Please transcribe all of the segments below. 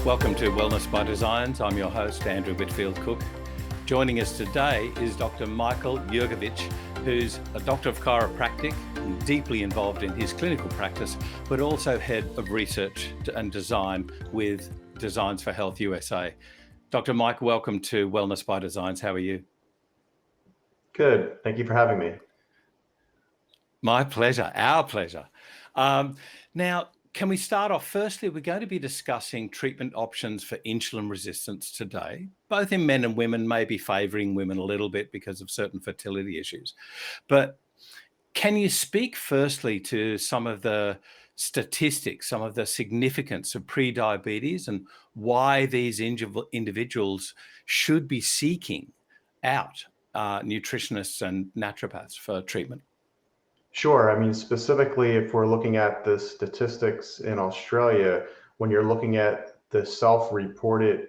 Welcome to Wellness by Designs. I'm your host, Andrew Whitfield Cook. Joining us today is Dr. Michael Jurgelewicz, who's a doctor of chiropractic and deeply involved in his clinical practice, but also head of research and design with Designs for Health USA. Dr. Mike, welcome to Wellness by Designs. How are you? Good. Thank you for having me. My pleasure. Our pleasure. Now, can we start off? Firstly, we're going to be discussing treatment options for insulin resistance today, both in men and women, maybe favoring women a little bit because of certain fertility issues. But can you speak firstly to some of the statistics, some of the significance of prediabetes and why these individuals should be seeking out nutritionists and naturopaths for treatment? Sure. I mean, specifically, if we're looking at the statistics in Australia, when you're looking at the self-reported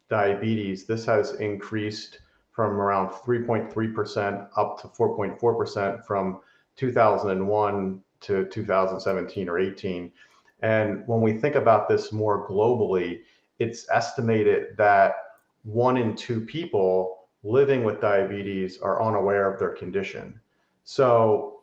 diabetes, this has increased from around 3.3% up to 4.4% from 2001 to 2017 or 18. And when we think about this more globally, it's estimated that 1 in 2 people living with diabetes are unaware of their condition. So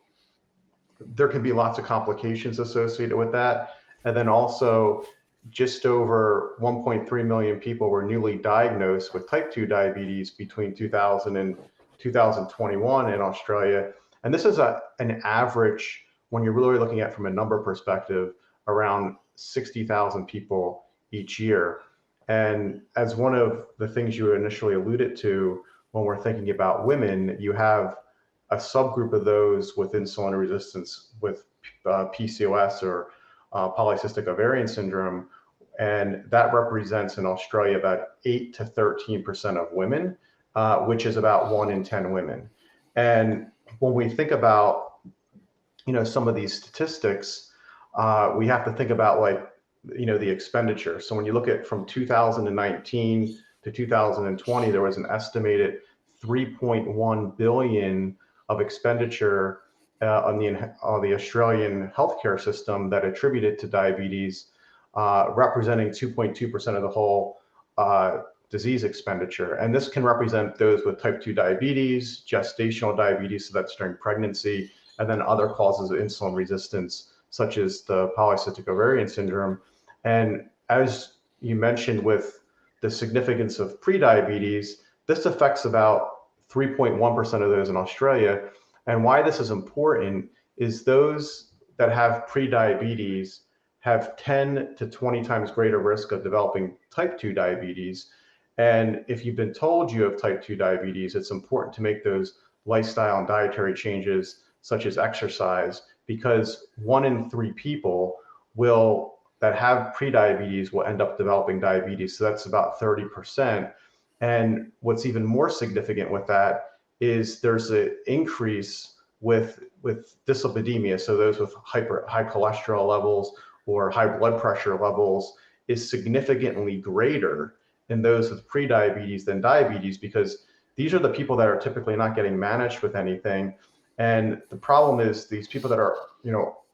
there can be lots of complications associated with that. And then also just over 1.3 million people were newly diagnosed with type 2 diabetes between 2000 and 2021 in Australia. And this is an average, when you're really looking at from a number perspective, around 60,000 people each year. And as one of the things you initially alluded to, when we're thinking about women, you have a subgroup of those with insulin resistance with PCOS or polycystic ovarian syndrome. And that represents in Australia about 8 to 13% of women, which is about 1 in 10 women. And when we think about, some of these statistics, we have to think about the expenditure. So when you look at from 2019 to 2020, there was an estimated 3.1 billion of expenditure on the Australian healthcare system that attributed to diabetes, representing 2.2% of the whole disease expenditure. And this can represent those with type 2 diabetes, gestational diabetes, so that's during pregnancy, and then other causes of insulin resistance, such as the polycystic ovarian syndrome. And as you mentioned with the significance of prediabetes, this affects about 3.1% of those in Australia. And why this is important is those that have prediabetes have 10 to 20 times greater risk of developing type 2 diabetes. And if you've been told you have type 2 diabetes, it's important to make those lifestyle and dietary changes, such as exercise, because 1 in 3 people that have prediabetes will end up developing diabetes. So that's about 30%. And what's even more significant with that is there's an increase with dyslipidemia. So those with high cholesterol levels or high blood pressure levels is significantly greater in those with prediabetes than diabetes, because these are the people that are typically not getting managed with anything. And the problem is these people that are,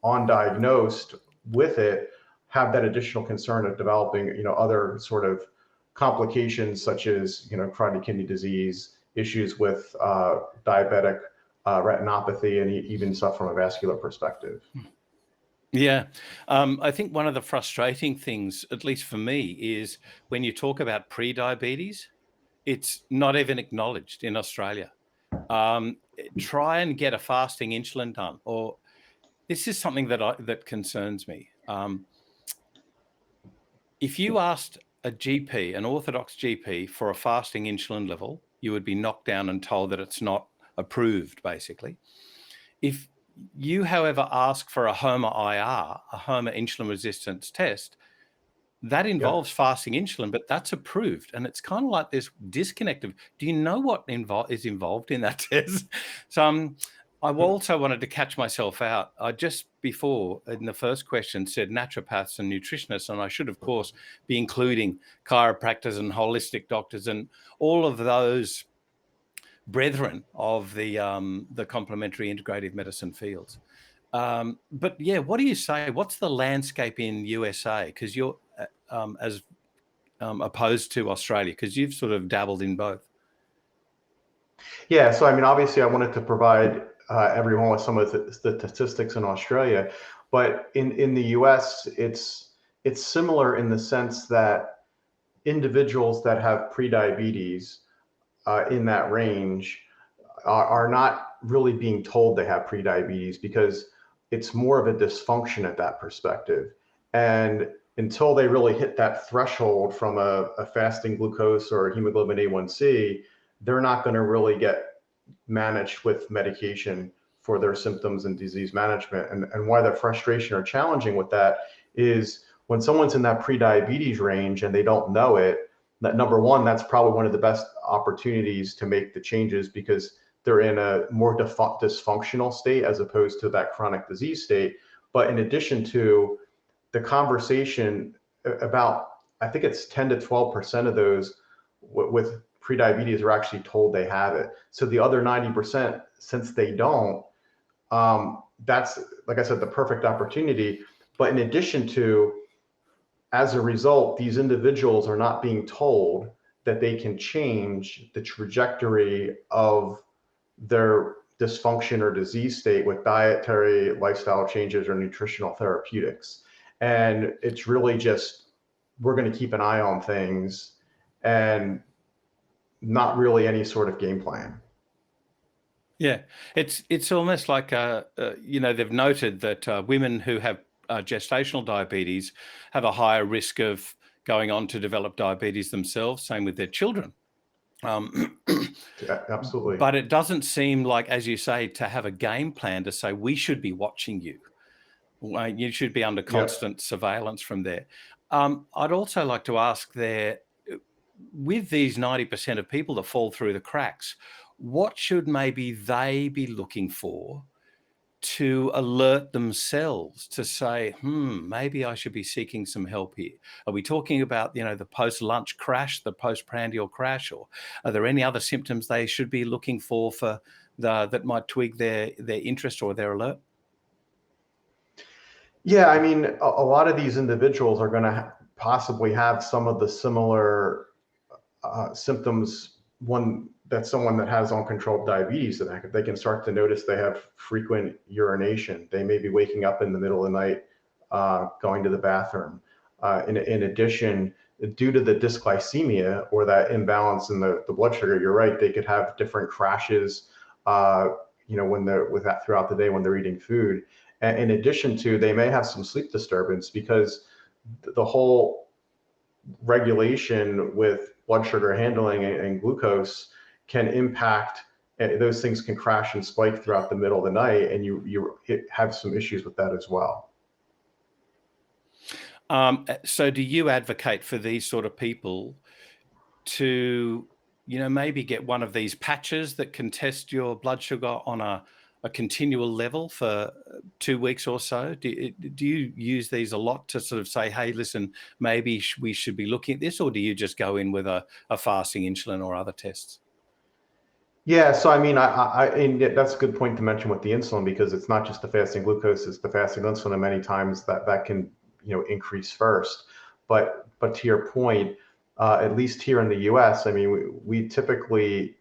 undiagnosed with it have that additional concern of developing, other sort of complications such as, chronic kidney disease, issues with diabetic retinopathy, and even stuff from a vascular perspective. Yeah. I think one of the frustrating things, at least for me, is when you talk about prediabetes, it's not even acknowledged in Australia. Try and get a fasting insulin done, or this is something that concerns me. If you asked a GP, an orthodox GP, for a fasting insulin level, you would be knocked down and told that it's not approved, basically. If you, however, ask for a HOMA IR, a HOMA insulin resistance test, that involves fasting insulin, but that's approved. And it's kind of like this disconnect of, do you know what is involved in that test? So I also wanted to catch myself out. I just before in the first question said naturopaths and nutritionists, and I should, of course, be including chiropractors and holistic doctors and all of those brethren of the complementary integrative medicine fields. But yeah, what do you say? What's the landscape in USA? Because you're as opposed to Australia, because you've sort of dabbled in both. Yeah, so I mean, obviously, I wanted to provide everyone with some of the statistics in Australia, but in the U.S., it's similar in the sense that individuals that have prediabetes in that range are not really being told they have prediabetes because it's more of a dysfunction at that perspective. And until they really hit that threshold from a fasting glucose or hemoglobin A1C, they're not going to really get managed with medication for their symptoms and disease management. And why the frustration or challenging with that is when someone's in that prediabetes range and they don't know it, that number one, that's probably one of the best opportunities to make the changes because they're in a more dysfunctional state as opposed to that chronic disease state. But in addition to the conversation about, I think it's 10 to 12% of those with prediabetes are actually told they have it. So the other 90%, since they don't, that's, like I said, the perfect opportunity. But in addition to, as a result, these individuals are not being told that they can change the trajectory of their dysfunction or disease state with dietary lifestyle changes or nutritional therapeutics. And it's really just, we're going to keep an eye on things and not really any sort of game plan. Yeah, it's almost like they've noted that women who have gestational diabetes have a higher risk of going on to develop diabetes themselves. Same with their children. Yeah, absolutely. But it doesn't seem like, as you say, to have a game plan to say we should be watching you. You should be under constant surveillance from there. I'd also like to ask there, with these 90% of people that fall through the cracks, what should maybe they be looking for to alert themselves to say, maybe I should be seeking some help here? Are we talking about, the post-lunch crash, the postprandial crash, or are there any other symptoms they should be looking for that might twig their interest or their alert? Yeah, I mean, a lot of these individuals are going to possibly have some of the similar symptoms. One that someone that has uncontrolled diabetes, that they can start to notice they have frequent urination. They may be waking up in the middle of the night, going to the bathroom. In addition, due to the dysglycemia or that imbalance in the blood sugar, you're right, they could have different crashes, when they're with that throughout the day when they're eating food. And in addition to, they may have some sleep disturbance because the whole regulation with blood sugar handling and glucose can impact, those things can crash and spike throughout the middle of the night, and you have some issues with that as well. So do you advocate for these sort of people to, maybe get one of these patches that can test your blood sugar on a continual level for 2 weeks or so? Do you use these a lot to sort of say, hey, listen, maybe we should be looking at this, or do you just go in with a fasting insulin or other tests? Yeah, so I mean, and that's a good point to mention with the insulin, because it's not just the fasting glucose, it's the fasting insulin, and many times that can increase first. But to your point, at least here in the U.S., I mean, we typically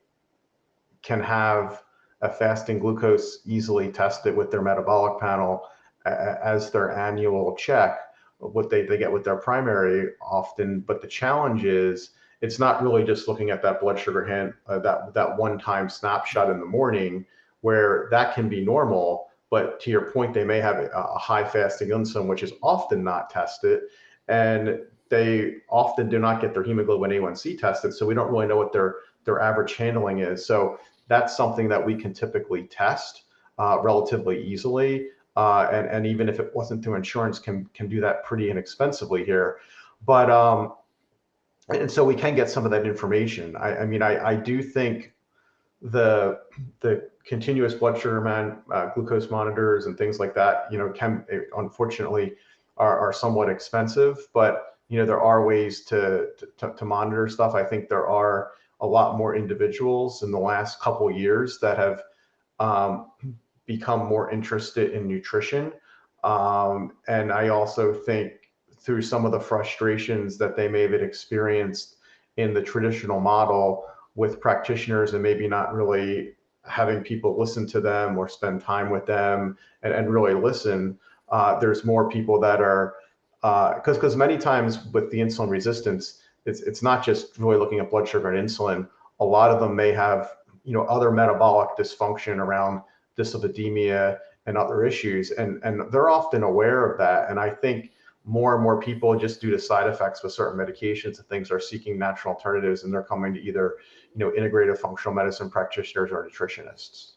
can have a fasting glucose easily tested with their metabolic panel as their annual check, what they get with their primary often. But the challenge is, it's not really just looking at that blood sugar that one-time snapshot in the morning, where that can be normal. But to your point, they may have a high fasting insulin, which is often not tested, and they often do not get their hemoglobin A1C tested. So we don't really know what their average handling is. So that's something that we can typically test relatively easily. And even if it wasn't through insurance, can do that pretty inexpensively here. But and so we can get some of that information. I mean, I do think the continuous blood sugar glucose monitors and things like that, can unfortunately are somewhat expensive, but there are ways to monitor stuff. I think there are a lot more individuals in the last couple years that have um, become more interested in nutrition. And I also think through some of the frustrations that they may have experienced in the traditional model with practitioners and maybe not really having people listen to them or spend time with them and really listen, there's more people that are, because many times with the insulin resistance, it's not just really looking at blood sugar and insulin. A lot of them may have other metabolic dysfunction around dyslipidemia and other issues, and they're often aware of that. And I think more and more people, just due to side effects with certain medications and things, are seeking natural alternatives, and they're coming to either integrative functional medicine practitioners or nutritionists.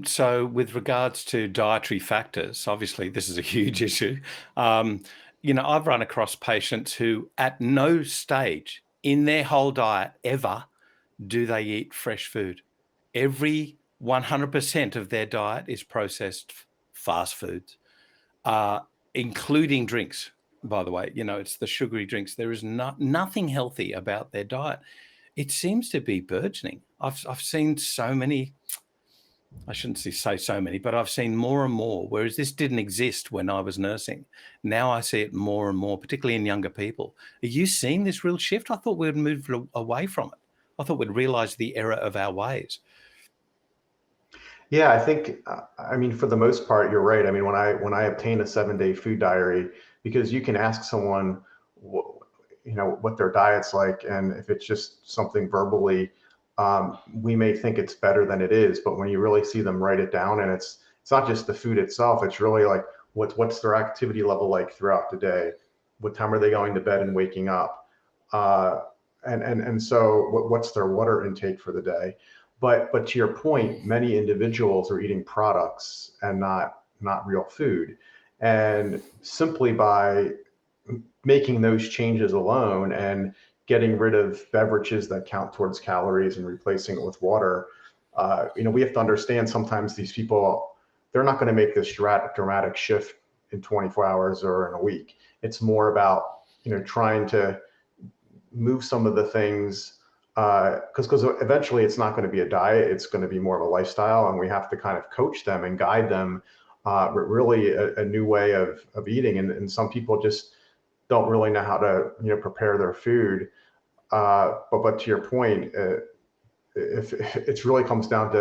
So with regards to dietary factors, obviously this is a huge issue. I've run across patients who at no stage in their whole diet ever do they eat fresh food. Every 100% of their diet is processed fast foods, including drinks, by the way. It's the sugary drinks. There is nothing healthy about their diet. It seems to be burgeoning. I've seen so many, I shouldn't say so many, but I've seen more and more, whereas this didn't exist when I was nursing. Now I see it more and more, particularly in younger people. Are you seeing this real shift? I thought we'd moved away from it. I thought we'd realize the error of our ways. Yeah, I think, I mean, for the most part, you're right. I mean, when I obtain a 7-day food diary, because you can ask someone, what their diet's like, and if it's just something verbally, we may think it's better than it is. But when you really see them write it down, and it's not just the food itself, it's really like what's their activity level like throughout the day, what time are they going to bed and waking up, and so what's their water intake for the day. But to your point, many individuals are eating products and not real food. And simply by making those changes alone and getting rid of beverages that count towards calories and replacing it with water, we have to understand sometimes these people, they're not going to make this dramatic shift in 24 hours or in a week. It's more about trying to move some of the things, because eventually it's not going to be a diet, it's going to be more of a lifestyle, and we have to kind of coach them and guide them, really a new way of eating. And some people just don't really know how to prepare their food. But to your point, if it really comes down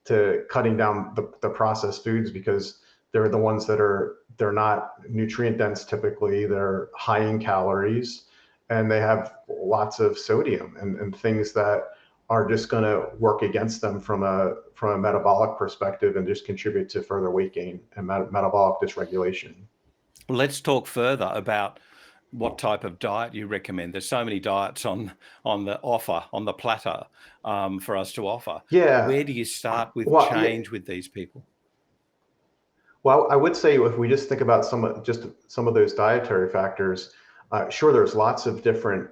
to cutting down the processed foods, because they're the ones they're not nutrient dense typically, they're high in calories, and they have lots of sodium and things that are just going to work against them from a metabolic perspective and just contribute to further weight gain and metabolic dysregulation. Let's talk further about what type of diet you recommend. There's so many diets on the platter for us to offer. Yeah. Where do you start with Well, change with these people? Well, I would say if we just think about some of those dietary factors, sure, there's lots of different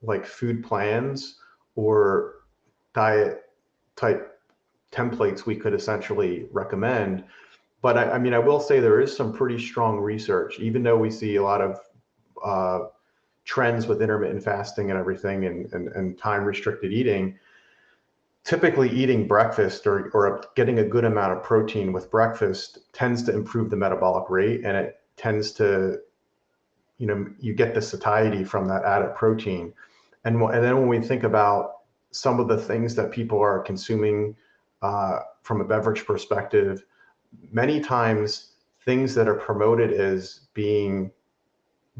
like food plans or diet type templates we could essentially recommend. But I mean, I will say there is some pretty strong research, even though we see a lot of trends with intermittent fasting and everything, and time restricted eating. Typically eating breakfast or getting a good amount of protein with breakfast tends to improve the metabolic rate, and it tends to, you get the satiety from that added protein. And then when we think about some of the things that people are consuming from a beverage perspective, many times things that are promoted as being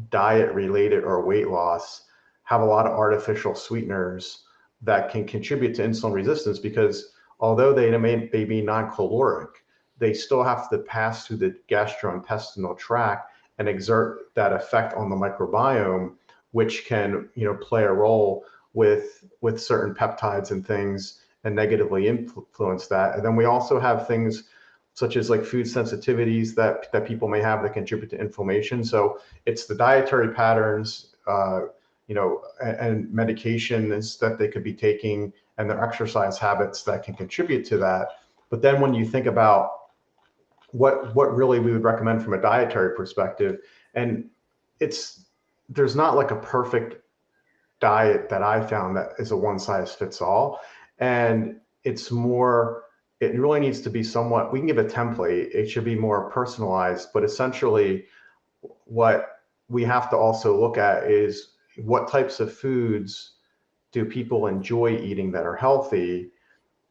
diet related or weight loss have a lot of artificial sweeteners that can contribute to insulin resistance, because although they may be non-caloric, they still have to pass through the gastrointestinal tract and exert that effect on the microbiome, which can play a role with certain peptides and things and negatively influence that. And then we also have things such as like food sensitivities that people may have that contribute to inflammation. So it's the dietary patterns, and medications that they could be taking, and their exercise habits that can contribute to that. But then when you think about what really we would recommend from a dietary perspective, and there's not like a perfect diet that I found that is a one size fits all. And it's more, it really needs to be somewhat, we can give a template, it should be more personalized, but essentially what we have to also look at is what types of foods do people enjoy eating that are healthy,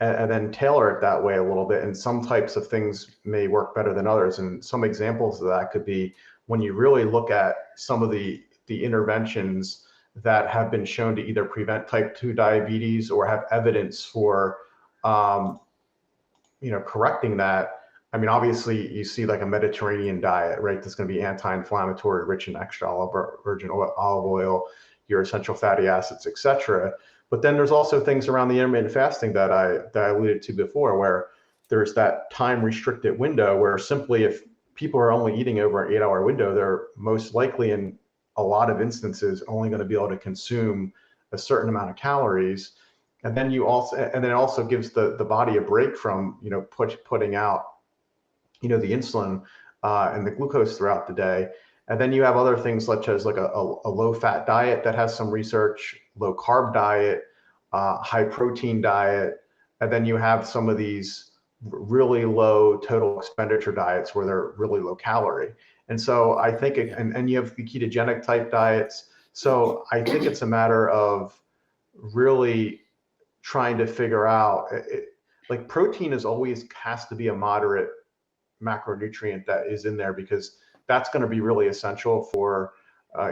and then tailor it that way a little bit. And some types of things may work better than others. And some examples of that could be when you really look at some of the interventions that have been shown to either prevent type 2 diabetes or have evidence for, correcting that. I mean, obviously you see like a Mediterranean diet, right? That's going to be anti-inflammatory, rich in extra virgin olive oil, your essential fatty acids, etc. But then there's also things around the intermittent fasting that I alluded to before, where there's that time restricted window where simply if people are only eating over an 8-hour window, they're most likely in a lot of instances only going to be able to consume a certain amount of calories. And then it also gives the body a break from, putting out, the insulin and the glucose throughout the day. And then you have other things such as like a low fat diet that has some research, low carb diet, high protein diet. And then you have some of these really low total expenditure diets where they're really low calorie. And so I think, and you have the ketogenic type diets. So I think it's a matter of really trying to figure out, like protein has to be a moderate macronutrient that is in there, because that's going to be really essential for,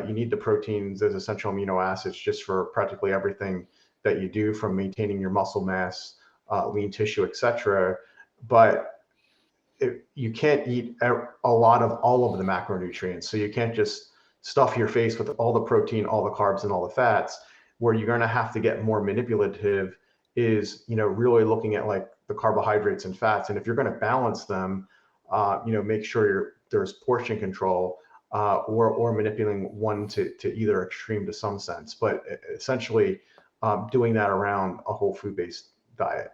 you need the proteins as essential amino acids just for practically everything that you do, from maintaining your muscle mass, lean tissue, etc. But you can't eat a lot of all of the macronutrients. So you can't just stuff your face with all the protein, all the carbs, and all the fats. Where you're going to have to get more manipulative is, really looking at like the carbohydrates and fats. And if you're going to balance them, make sure there's portion control, or manipulating one to either extreme to some sense. But essentially doing that around a whole food-based diet.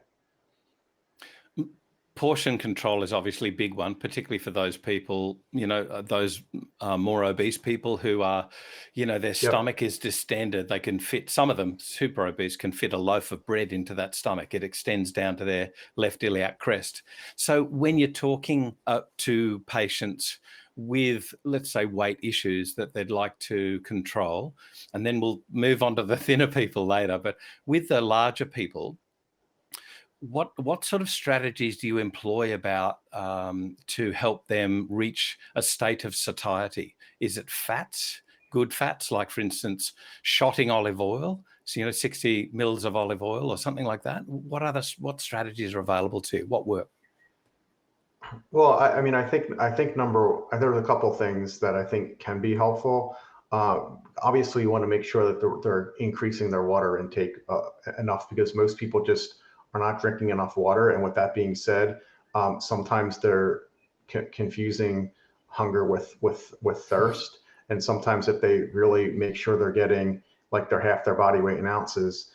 Portion control is obviously a big one, particularly for those people, those more obese people who are, their stomach is distended. They can fit, some of them super obese can fit a loaf of bread into that stomach. It extends down to their left iliac crest. So when you're talking to patients with, let's say, weight issues that they'd like to control, and then we'll move on to the thinner people later, but with the larger people, what sort of strategies do you employ about to help them reach a state of satiety? Is it fats, good fats, like for instance, shotting olive oil? So 60 mils of olive oil or something like that. What strategies are available to you? What work? Well, I mean, I think there's a couple things that I think can be helpful. Obviously, you want to make sure that they're increasing their water intake enough, because most people just are not drinking enough water. And with that being said, sometimes they're confusing hunger with thirst. And sometimes if they really make sure they're getting like half their body weight in ounces,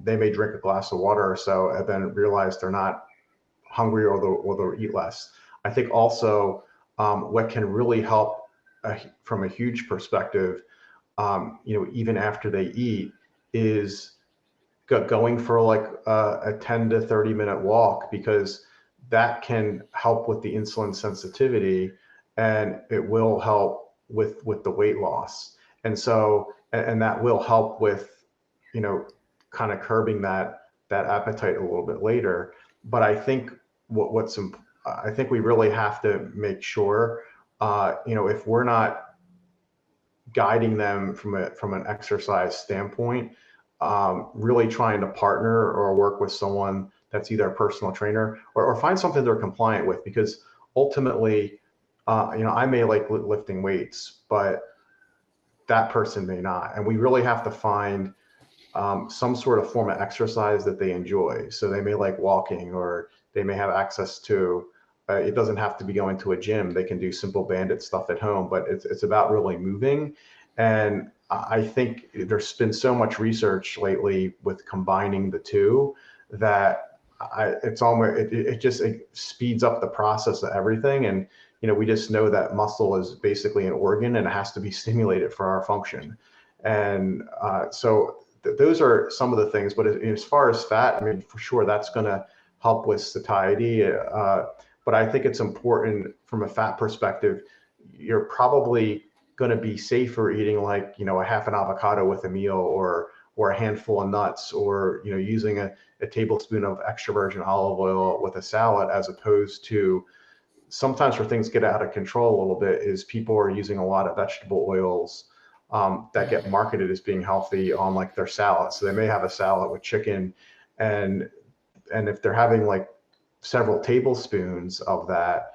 they may drink a glass of water or so and then realize they're not hungry, or they'll eat less. I think also what can really help from a huge perspective, even after they eat, is going for like a 10 to 30 minute walk, because that can help with the insulin sensitivity, and it will help with the weight loss. And so, and that will help with, kind of curbing that appetite a little bit later. But I think I think we really have to make sure, if we're not guiding them from an exercise standpoint, really trying to partner or work with someone that's either a personal trainer or find something they're compliant with, because ultimately, I may like lifting weights, but that person may not. And we really have to find some sort of form of exercise that they enjoy. So they may like walking, or they may have access to, it doesn't have to be going to a gym. They can do simple bandit stuff at home, but it's about really moving. And I think there's been so much research lately with combining the two that it speeds up the process of everything. And, we just know that muscle is basically an organ and it has to be stimulated for our function. And those are some of the things. But as far as fat, I mean, for sure, that's going to help with satiety. But I think it's important from a fat perspective. You're probably going to be safer eating like, a half an avocado with a meal, or a handful of nuts, or, using a tablespoon of extra virgin olive oil with a salad, as opposed to sometimes where things get out of control a little bit is people are using a lot of vegetable oils that get marketed as being healthy on like their salad. So they may have a salad with chicken, and if they're having like several tablespoons of that,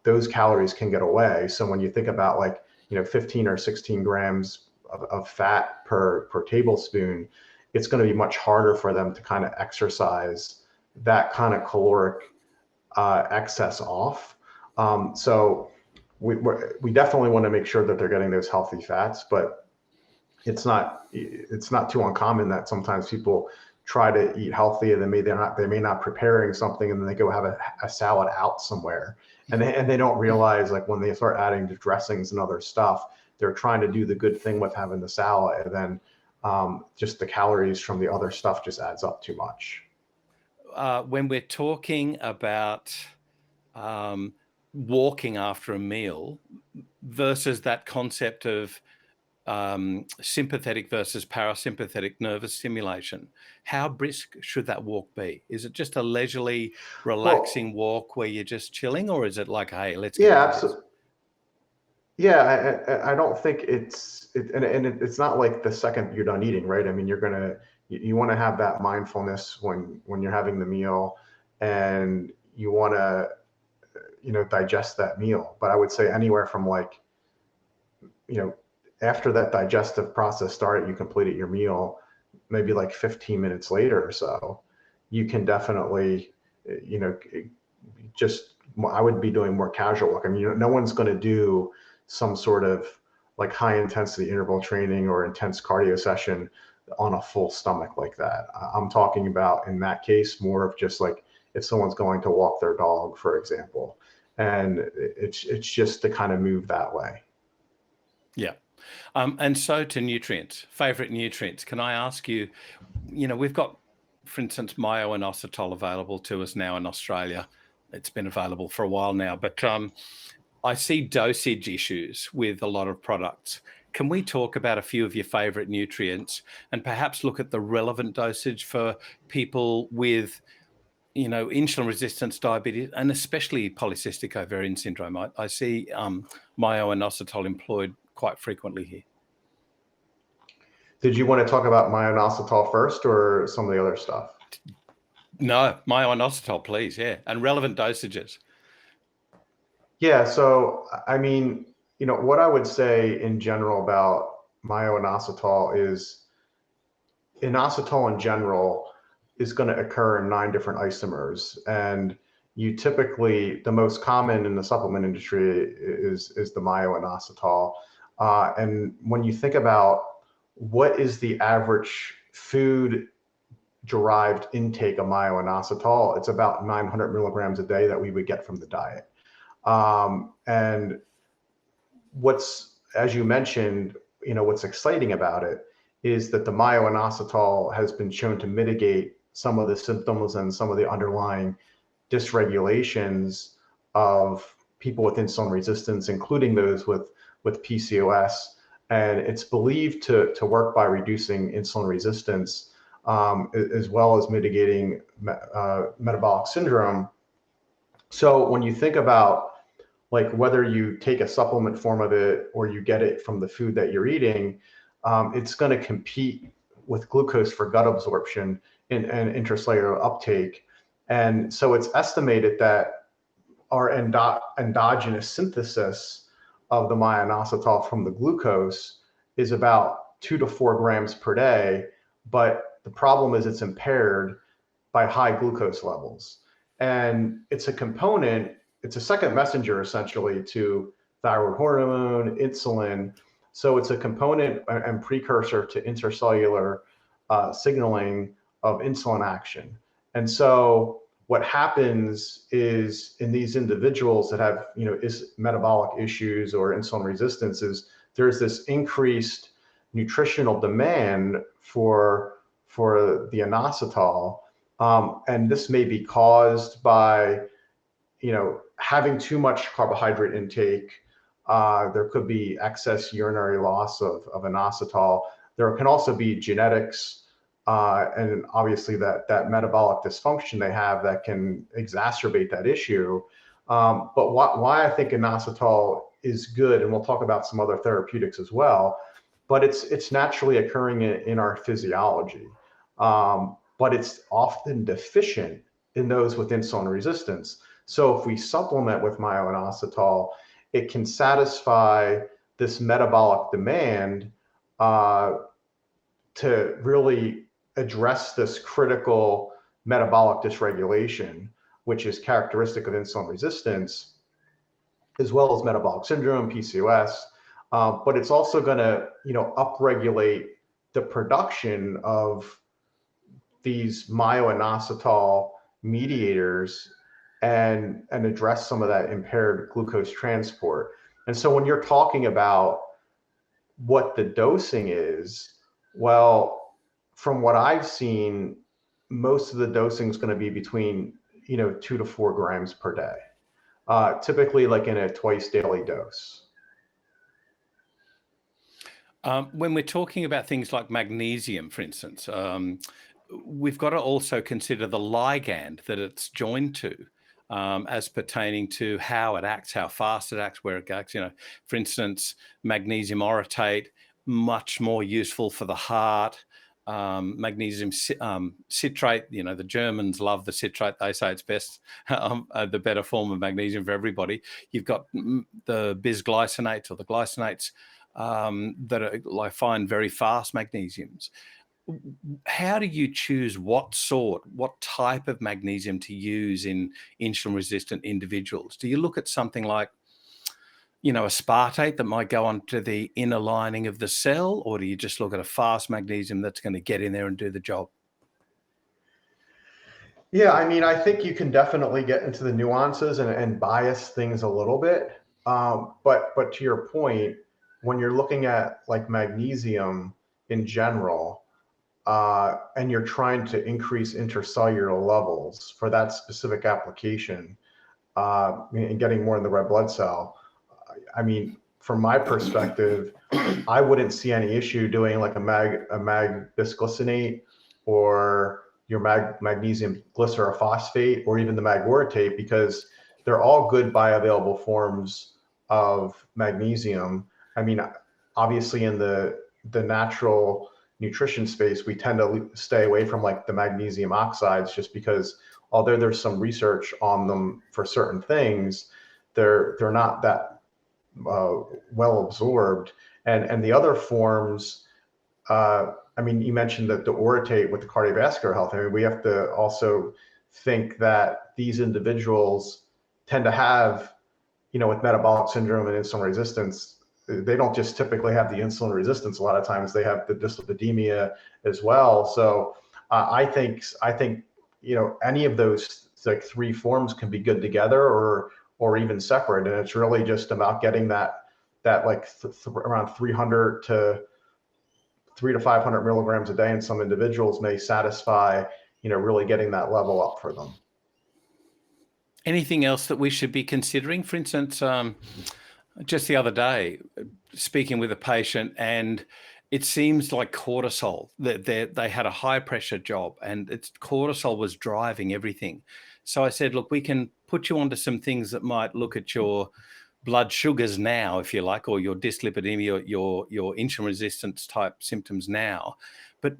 those calories can get away. So when you think about like, 15 or 16 grams of fat per tablespoon, it's going to be much harder for them to kind of exercise that kind of caloric excess off. So we definitely want to make sure that they're getting those healthy fats, but it's not too uncommon that sometimes people try to eat healthy and they may not preparing something, and then they go have a salad out somewhere, and they don't realize, like, when they start adding the dressings and other stuff, they're trying to do the good thing with having the salad, and then just the calories from the other stuff just adds up too much. When we're talking about walking after a meal versus that concept of sympathetic versus parasympathetic nervous stimulation, how brisk should that walk be? Is it just a leisurely, relaxing walk where you're just chilling, or is it like, hey, let's get Yeah, into this? absolutely. Yeah, I don't think it's not like the second you're done eating, right? I mean, you want to have that mindfulness when you're having the meal, and you want to, digest that meal. But I would say anywhere from like, after that digestive process started, you completed your meal, maybe like 15 minutes later or so, you can definitely, just, I would be doing more casual work. I mean, no one's going to do some sort of like high intensity interval training or intense cardio session on a full stomach like that. I'm talking about, in that case, more of just like if someone's going to walk their dog, for example, and it's just to kind of move that way. Yeah. And so to nutrients, favorite nutrients. Can I ask you, we've got, for instance, myo-inositol available to us now in Australia. It's been available for a while now, but I see dosage issues with a lot of products. Can we talk about a few of your favorite nutrients and perhaps look at the relevant dosage for people with, insulin resistance, diabetes, and especially polycystic ovarian syndrome? I see myo-inositol employed quite frequently here. Did you want to talk about myo-inositol first, or some of the other stuff? No, myo-inositol, please. Yeah. And relevant dosages. Yeah. So, I mean, what I would say in general about myo-inositol is inositol in general is going to occur in 9 different isomers. And the most common in the supplement industry is the myo-inositol. And when you think about what is the average food derived intake of myo-inositol, it's about 900 milligrams a day that we would get from the diet. And as you mentioned, what's exciting about it is that the myo-inositol has been shown to mitigate some of the symptoms and some of the underlying dysregulations of people with insulin resistance, including those with PCOS. And it's believed to work by reducing insulin resistance, as well as mitigating metabolic syndrome. So when you think about like whether you take a supplement form of it or you get it from the food that you're eating, it's going to compete with glucose for gut absorption and intracellular uptake. And so it's estimated that our endogenous synthesis of the myo-inositol from the glucose is about 2 to 4 grams per day. But the problem is it's impaired by high glucose levels. And it's a second messenger essentially to thyroid hormone, insulin. So it's a component and precursor to intercellular signaling of insulin action. And so what happens is in these individuals that have, metabolic issues or insulin resistance, is there's this increased nutritional demand for the inositol, and this may be caused by having too much carbohydrate intake. There could be excess urinary loss of inositol. There can also be genetics, and obviously that metabolic dysfunction they have that can exacerbate that issue. But why I think inositol is good, and we'll talk about some other therapeutics as well, but it's naturally occurring in our physiology. But it's often deficient in those with insulin resistance. So if we supplement with myo-inositol, it can satisfy this metabolic demand to really address this critical metabolic dysregulation, which is characteristic of insulin resistance, as well as metabolic syndrome, PCOS. But it's also going to, upregulate the production of these myo-inositol mediators and address some of that impaired glucose transport. And so when you're talking about what the dosing is, well, from what I've seen, most of the dosing is going to be between 2 to 4 grams per day, typically like in a twice daily dose. When we're talking about things like magnesium, for instance, we've got to also consider the ligand that it's joined to, as pertaining to how it acts, how fast it acts, where it acts. For instance, magnesium orotate, much more useful for the heart. Magnesium citrate, the Germans love the citrate. They say it's best, the better form of magnesium for everybody. You've got the bisglycinates or the glycinates that are, I find, very fast magnesiums. How do you choose what type of magnesium to use in insulin resistant individuals? Do you look at something like, aspartate that might go onto the inner lining of the cell, or do you just look at a fast magnesium that's going to get in there and do the job? Yeah, I think you can definitely get into the nuances and bias things a little bit. But to your point, when you're looking at like magnesium in general, and you're trying to increase intercellular levels for that specific application, and getting more in the red blood cell, from my perspective, I wouldn't see any issue doing like a mag bisglycinate or your magnesium glycerophosphate or even the mag orotate, because they're all good bioavailable forms of magnesium. Obviously in the natural nutrition space, we tend to stay away from like the magnesium oxides, just because although there's some research on them for certain things, they're not that well absorbed. And the other forms, you mentioned that the orotate with the cardiovascular health. We have to also think that these individuals tend to have, with metabolic syndrome and insulin resistance, they don't just typically have the insulin resistance. A lot of times they have the dyslipidemia as well. So I think any of those like 3 forms can be good together or even separate, and it's really just about getting that like around 300 to 500 milligrams a day in some individuals may satisfy, really getting that level up for them. Anything else that we should be considering? For instance, just the other day, speaking with a patient, and it seems like cortisol, they had a high pressure job and cortisol was driving everything. So I said, look, we can put you onto some things that might look at your blood sugars now, if you like, or your dyslipidemia, your insulin resistance type symptoms now. But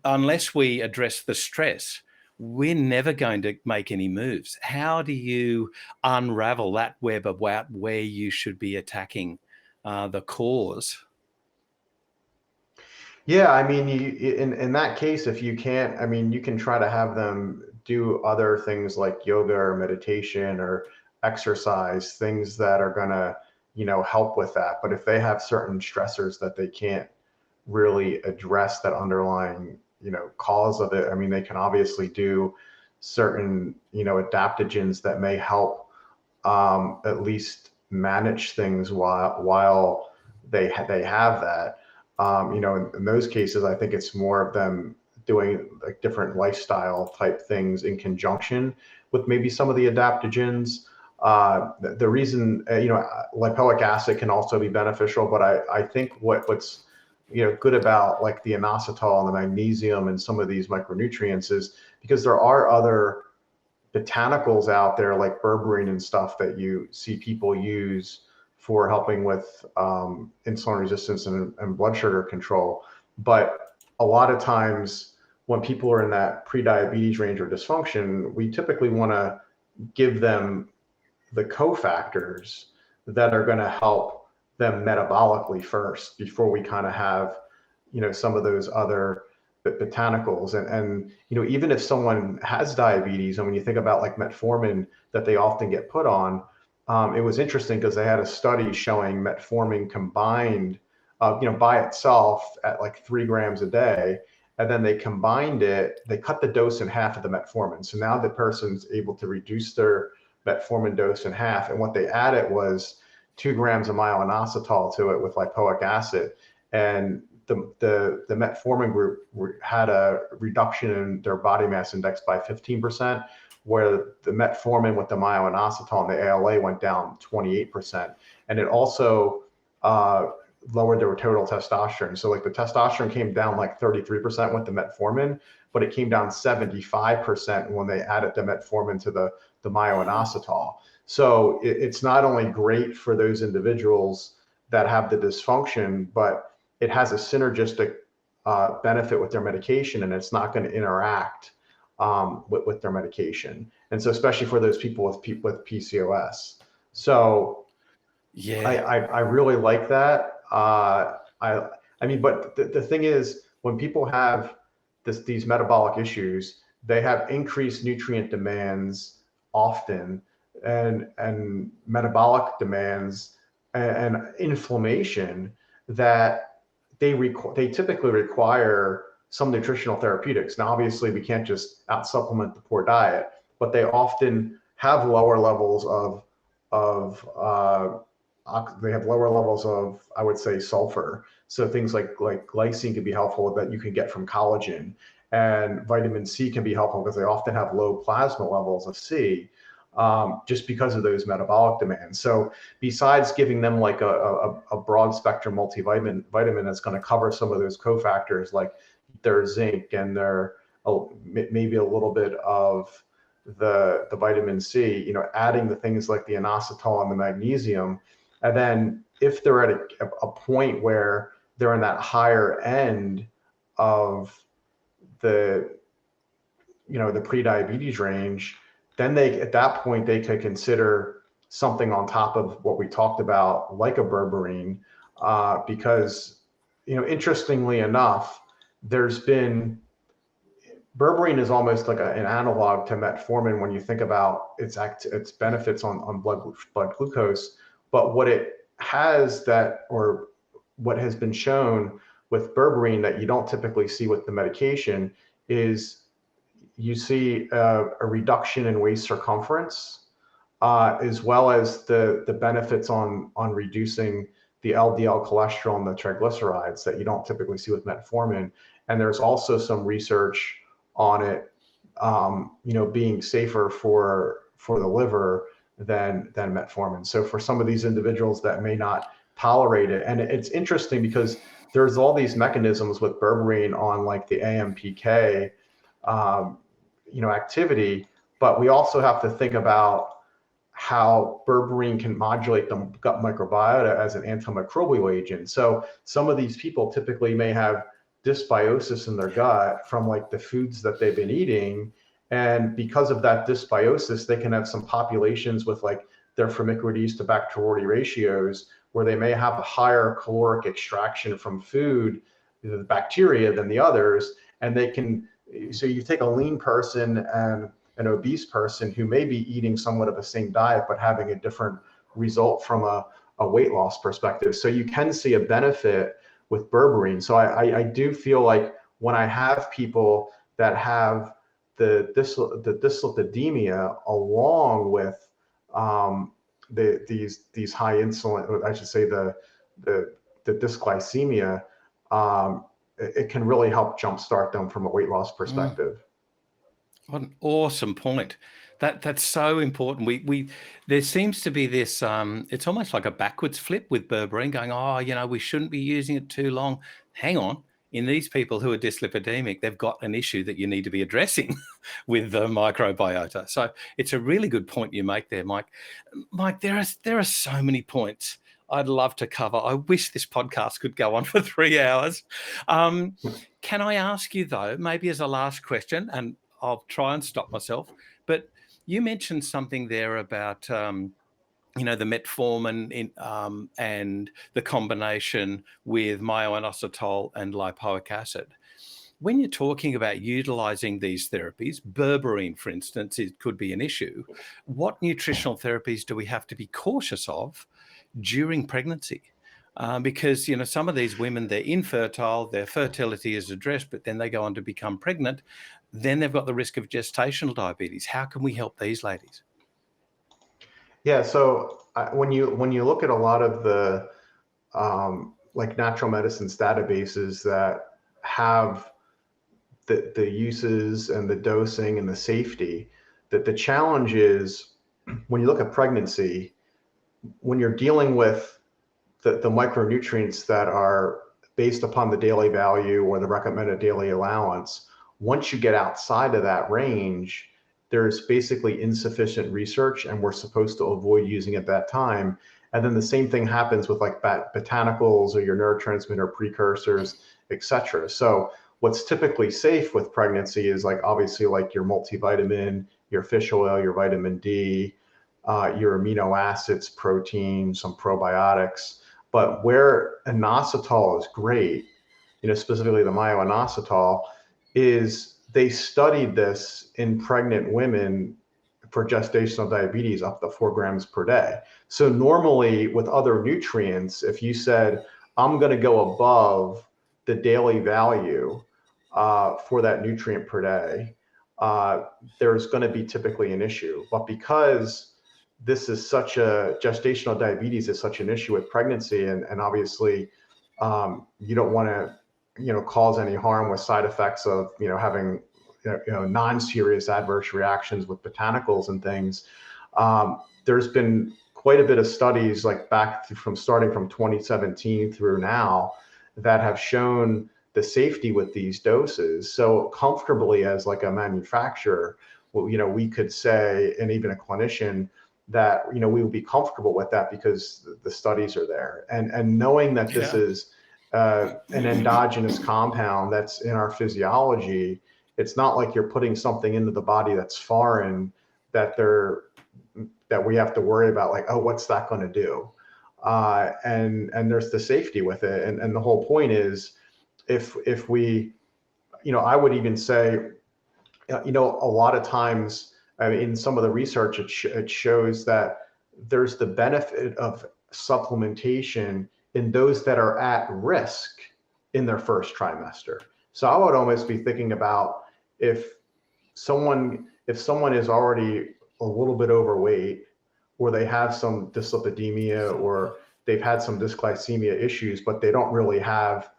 unless we address the stress, we're never going to make any moves. How do you unravel that web about where you should be attacking the cause? Yeah, in that case, if you can't, you can try to have them do other things like yoga or meditation or exercise, things that are gonna, help with that. But if they have certain stressors that they can't really address that underlying, cause of it, I mean, they can obviously do certain, adaptogens that may help at least manage things while they have that. In those cases, I think it's more of them doing like different lifestyle type things in conjunction with maybe some of the adaptogens. The reason, lipoic acid can also be beneficial, but I think what's good about like the inositol and the magnesium and some of these micronutrients is because there are other botanicals out there like berberine and stuff that you see people use for helping with insulin resistance and blood sugar control. But a lot of times when people are in that prediabetes range or dysfunction, we typically want to give them the cofactors that are going to help them metabolically first before we kind of have, some of those other botanicals. And even if someone has diabetes, and when you think about like metformin that they often get put on, it was interesting because they had a study showing metformin combined, by itself at like 3 grams a day. And then they combined it, they cut the dose in half of the metformin. So now the person's able to reduce their metformin dose in half. And what they added was 2 grams of myo-inositol to it with lipoic acid. And the metformin group had a reduction in their body mass index by 15%, where the metformin with the myo-inositol and the ALA went down 28%. And it also lowered their total testosterone. So like the testosterone came down like 33% with the metformin, but it came down 75% when they added the metformin to the myo-inositol. So it's not only great for those individuals that have the dysfunction, but it has a synergistic benefit with their medication, and it's not going to interact with their medication. And so especially for those people with PCOS. So Yeah. I really like that. I mean, but the thing is, when people have these metabolic issues, they have increased nutrient demands often, and metabolic demands and inflammation that they typically require some nutritional therapeutics. Now, obviously, we can't just out supplement the poor diet, but they often have lower levels they have lower levels of, I would say, sulfur. So things like glycine can be helpful that you can get from collagen, and vitamin C can be helpful because they often have low plasma levels of C, just because of those metabolic demands. So besides giving them like a broad spectrum vitamin that's going to cover some of those cofactors, like their zinc and their maybe a little bit of the vitamin C, adding the things like the inositol and the magnesium. And then if they're at a point where they're in that higher end of the prediabetes range, then at that point they could consider something on top of what we talked about, like a berberine, because interestingly enough, berberine is almost like an analog to metformin when you think about its benefits on blood glucose. But what it has or what has been shown with berberine that you don't typically see with the medication is you see a reduction in waist circumference, as well as the benefits on reducing the LDL cholesterol and the triglycerides that you don't typically see with metformin. And there's also some research on it, being safer for the liver than metformin. So for some of these individuals that may not tolerate it, and it's interesting because there's all these mechanisms with berberine on like the AMPK, activity, but we also have to think about how berberine can modulate the gut microbiota as an antimicrobial agent. So some of these people typically may have dysbiosis in their gut from like the foods that they've been eating. And because of that dysbiosis, they can have some populations with like their Firmicutes to Bacteroides ratios, where they may have a higher caloric extraction from food, the bacteria, than the others. And so you take a lean person and an obese person who may be eating somewhat of the same diet, but having a different result from a a weight loss perspective. So you can see a benefit with berberine. So I do feel like when I have people that have the dyslipidemia along with these high insulin, I should say the dysglycemia, it can really help jumpstart them from a weight loss perspective. What an awesome point. That's so important. We there seems to be this it's almost like a backwards flip with berberine going, oh, we shouldn't be using it too long. Hang on. In these people who are dyslipidemic, they've got an issue that you need to be addressing with the microbiota. So it's a really good point you make there, Mike. Mike, there are so many points I'd love to cover. I wish this podcast could go on for 3 hours. Can I ask you, though, maybe as a last question, and I'll try and stop myself, but you mentioned something there about the metformin and the combination with myo-inositol and lipoic acid. When you're talking about utilizing these therapies, berberine, for instance, it could be an issue. What nutritional therapies do we have to be cautious of during pregnancy? Because, some of these women, they're infertile, their fertility is addressed, but then they go on to become pregnant. Then they've got the risk of gestational diabetes. How can we help these ladies? Yeah, so when you look at a lot of the like natural medicines databases that have the uses and the dosing and the safety, that the challenge is when you look at pregnancy, when you're dealing with the micronutrients that are based upon the daily value or the recommended daily allowance, once you get outside of that range, there's basically insufficient research and we're supposed to avoid using at that time. And then the same thing happens with like botanicals or your neurotransmitter precursors, et cetera. So what's typically safe with pregnancy is like obviously like your multivitamin, your fish oil, your vitamin D, your amino acids, protein, some probiotics. But where inositol is great, specifically the myo-inositol, is they studied this in pregnant women for gestational diabetes up to 4 grams per day. So normally with other nutrients, if you said, I'm going to go above the daily value for that nutrient per day, there's going to be typically an issue. But because this is such a gestational diabetes is such an issue with pregnancy, and obviously you don't want to cause any harm with side effects of having non-serious adverse reactions with botanicals and things. There's been quite a bit of studies like starting from 2017 through now that have shown the safety with these doses. So comfortably as like a manufacturer, we could say, and even a clinician, that we would be comfortable with that because the studies are there, and knowing that this is an endogenous compound that's in our physiology. It's not like you're putting something into the body that's foreign that we have to worry about, like, oh, what's that going to do? And there's the safety with it, and the whole point is if we, I would even say, a lot of times, in some of the research, it shows that there's the benefit of supplementation in those that are at risk in their first trimester. So I would almost be thinking about if someone is already a little bit overweight, or they have some dyslipidemia, or they've had some dysglycemia issues, but they don't really have,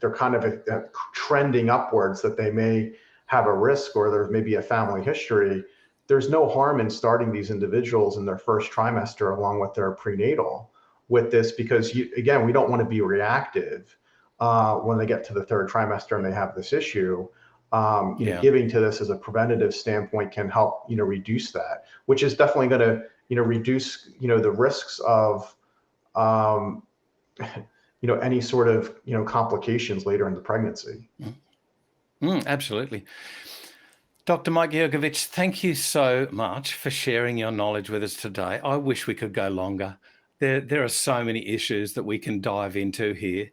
they're kind of trending upwards, that they may have a risk, or there's maybe a family history. There's no harm in starting these individuals in their first trimester along with their prenatal with this, because again, we don't want to be reactive when they get to the 3rd trimester and they have this issue. Giving to this as a preventative standpoint can help, reduce that, which is definitely going to, reduce, the risks of, any sort of, complications later in the pregnancy. Absolutely. Dr. Mike Jurgelewicz, thank you so much for sharing your knowledge with us today. I wish we could go longer. There are so many issues that we can dive into here.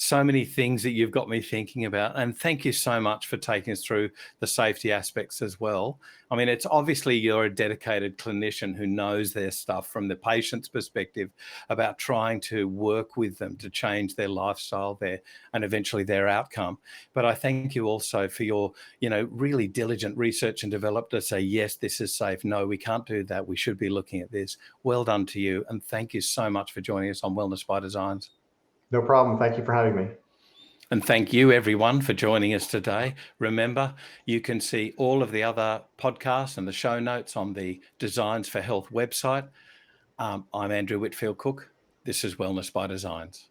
So many things that you've got me thinking about. And thank you so much for taking us through the safety aspects as well. I mean, it's obviously you're a dedicated clinician who knows their stuff from the patient's perspective about trying to work with them to change their lifestyle there and eventually their outcome. But I thank you also for your, really diligent research and development to say, yes, this is safe. No, we can't do that. We should be looking at this. Well done to you. And thank you so much for joining us on Wellness by Designs. No problem. Thank you for having me. And thank you, everyone, for joining us today. Remember, you can see all of the other podcasts and the show notes on the Designs for Health website. I'm Andrew Whitfield Cook. This is Wellness by Designs.